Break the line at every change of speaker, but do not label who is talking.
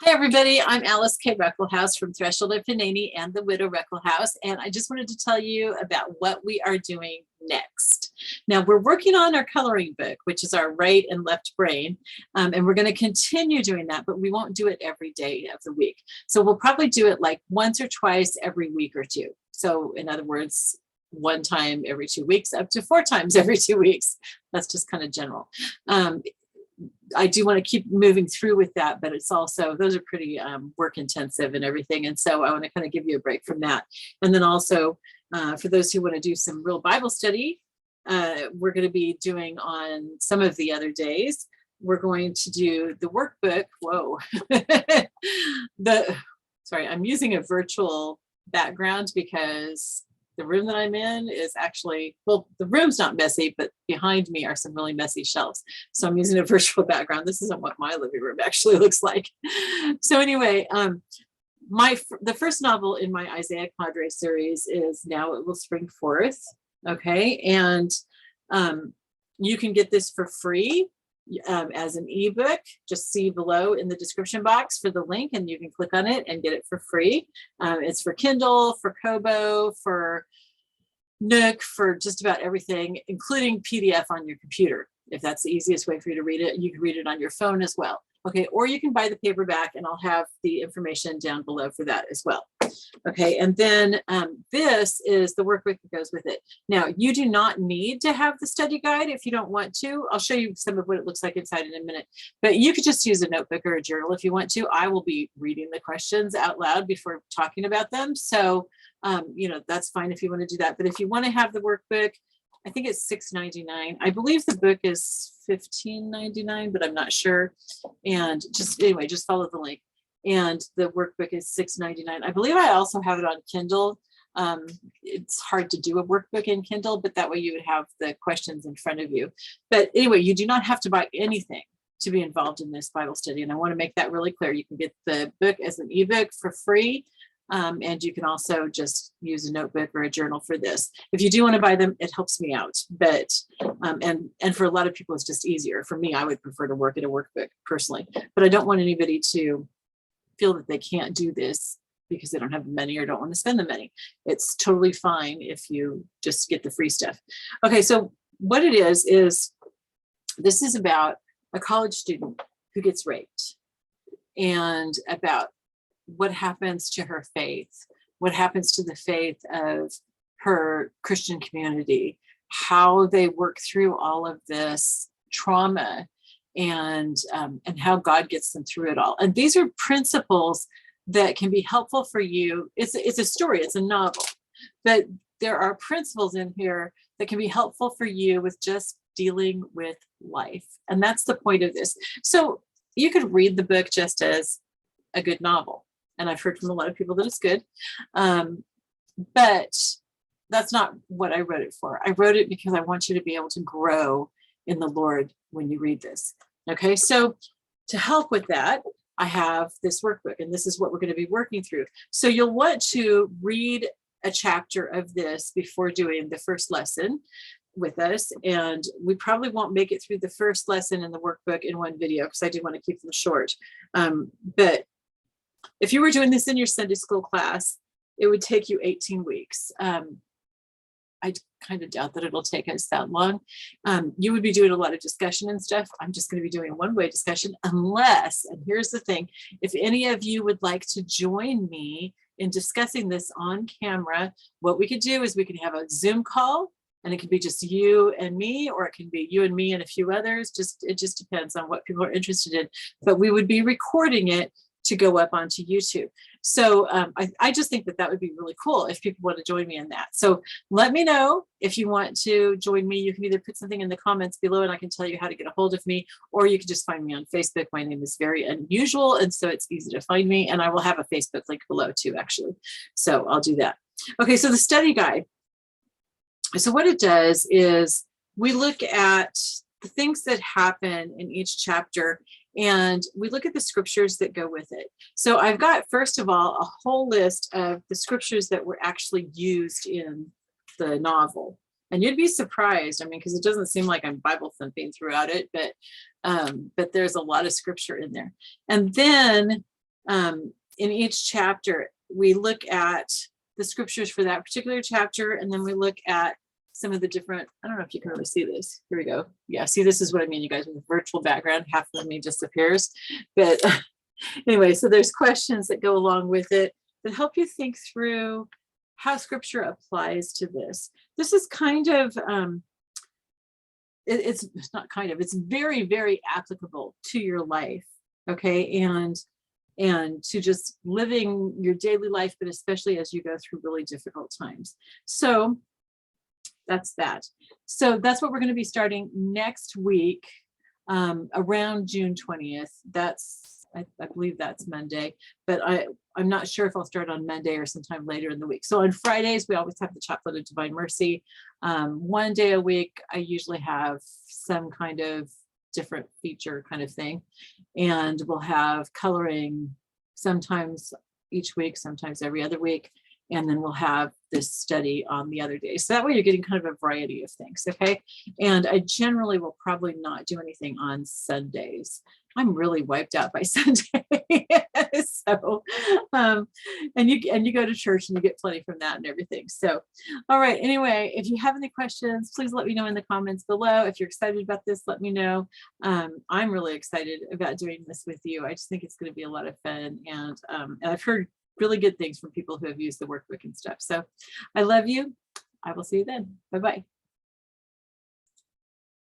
Hi, everybody. I'm Alyce-Kay from Threshold of Hineni and the Widow Reckelhaus, and I just wanted to tell you about what we are doing next. Now, we're working on our coloring book, which is our right and left brain, and we're going to continue doing that, but we won't do it every day of the week. So we'll probably do it like once or twice every week or two. So in other words, one time every 2 weeks, up to 4 times every 2 weeks. That's just kind of general. I do want to keep moving through with that, but it's also, those are pretty work intensive and everything. And so I want to kind of give you a break from that. And then also for those who want to do some real Bible study, we're going to be doing on some of the other days. We're going to do the workbook. Whoa. Sorry, I'm using a virtual background because the room that I'm in is actually, well, the room's not messy, but behind me are some really messy shelves. So I'm using a virtual background. This isn't what my living room actually looks like. So anyway, the first novel in my Isaiah Padre series is Now It Will Spring Forth. Okay. And you can get this for free as an ebook. Just see below in the description box for the link, and you can click on it and get it for free. It's for Kindle, for Kobo, for Nook, for just about everything, including PDF on your computer. If that's the easiest way for you to read it, you can read it on your phone as well. Okay, or you can buy the paperback, and I'll have the information down below for that as well. Okay, and then this is the workbook that goes with it. Now, you do not need to have the study guide if you don't want to. I'll show you some of what it looks like inside in a minute, but you could just use a notebook or a journal if you want to. I will be reading the questions out loud before talking about them. So, that's fine if you want to do that. But if you want to have the workbook, I think it's $6.99. I believe the book is $15.99, but I'm not sure. And just follow the link. And the workbook is $6.99. I believe I also have it on Kindle. It's hard to do a workbook in Kindle, but that way you would have the questions in front of you. But anyway, you do not have to buy anything to be involved in this Bible study. And I want to make that really clear. You can get the book as an ebook for free. And you can also just use a notebook or a journal for this. If you do want to buy them, it helps me out. But and for a lot of people, it's just easier. For me, I would prefer to work at a workbook personally. But I don't want anybody to feel that they can't do this because they don't have the money or don't want to spend the money. It's totally fine if you just get the free stuff. Okay, so what it is this is about a college student who gets raped and about what happens to her faith, what happens to the faith of her Christian community, how they work through all of this trauma, and how God gets them through it all. And these are principles that can be helpful for you. It's a story, it's a novel, but there are principles in here that can be helpful for you with just dealing with life. And that's the point of this. So you could read the book just as a good novel. And I've heard from a lot of people that it's good. But that's not what I wrote it for. I wrote it because I want you to be able to grow in the Lord when you read this. Okay, so to help with that, I have this workbook, and this is what we're going to be working through. So you'll want to read a chapter of this before doing the first lesson with us. And we probably won't make it through the first lesson in the workbook in one video because I do want to keep them short. But if you were doing this in your Sunday school class, it would take you 18 weeks. I kind of doubt that it'll take us that long. You would be doing a lot of discussion and stuff. I'm just going to be doing a one-way discussion unless, and here's the thing, if any of you would like to join me in discussing this on camera, what we could do is we could have a Zoom call, and it could be just you and me, or it can be you and me and a few others. It just depends on what people are interested in. But we would be recording it to go up onto YouTube. So I just think that would be really cool if people want to join me in that. So let me know if you want to join me. You can either put something in the comments below and I can tell you how to get a hold of me, or you can just find me on Facebook. My name is very unusual, and so it's easy to find me. And I will have a Facebook link below too, actually. So I'll do that. Okay, so the study guide. So what it does is we look at the things that happen in each chapter, and we look at the scriptures that go with it. So I've got, first of all, a whole list of the scriptures that were actually used in the novel. And you'd be surprised, I mean, because it doesn't seem like I'm Bible thumping throughout it, but there's a lot of scripture in there. And then In each chapter, we look at the scriptures for that particular chapter, and then we look at some of the different, I don't know if you can really see this. Here we go. Yeah, see, this is what I mean, you guys, with the virtual background, half of me disappears. But anyway, so there's questions that go along with it that help you think through how scripture applies to this. This is kind of, it's not kind of, it's very, very applicable to your life, okay? And to just living your daily life, but especially as you go through really difficult times. So that's that. So that's what we're going to be starting next week, around June 20th. That's, I believe that's Monday, but I'm not sure if I'll start on Monday or sometime later in the week. So on Fridays, we always have the Chaplet of Divine Mercy. One day a week, I usually have some kind of different feature kind of thing. And we'll have coloring sometimes each week, sometimes every other week. And then we'll have this study on the other days. So that way you're getting kind of a variety of things, okay? And I generally will probably not do anything on Sundays. I'm really wiped out by Sunday. So, and you go to church and you get plenty from that and everything. So, all right. Anyway, if you have any questions, please let me know in the comments below. If you're excited about this, let me know. I'm really excited about doing this with you. I just think it's going to be a lot of fun. And I've heard really good things from people who have used the workbook and stuff. So I love you. I will see you then. Bye-bye.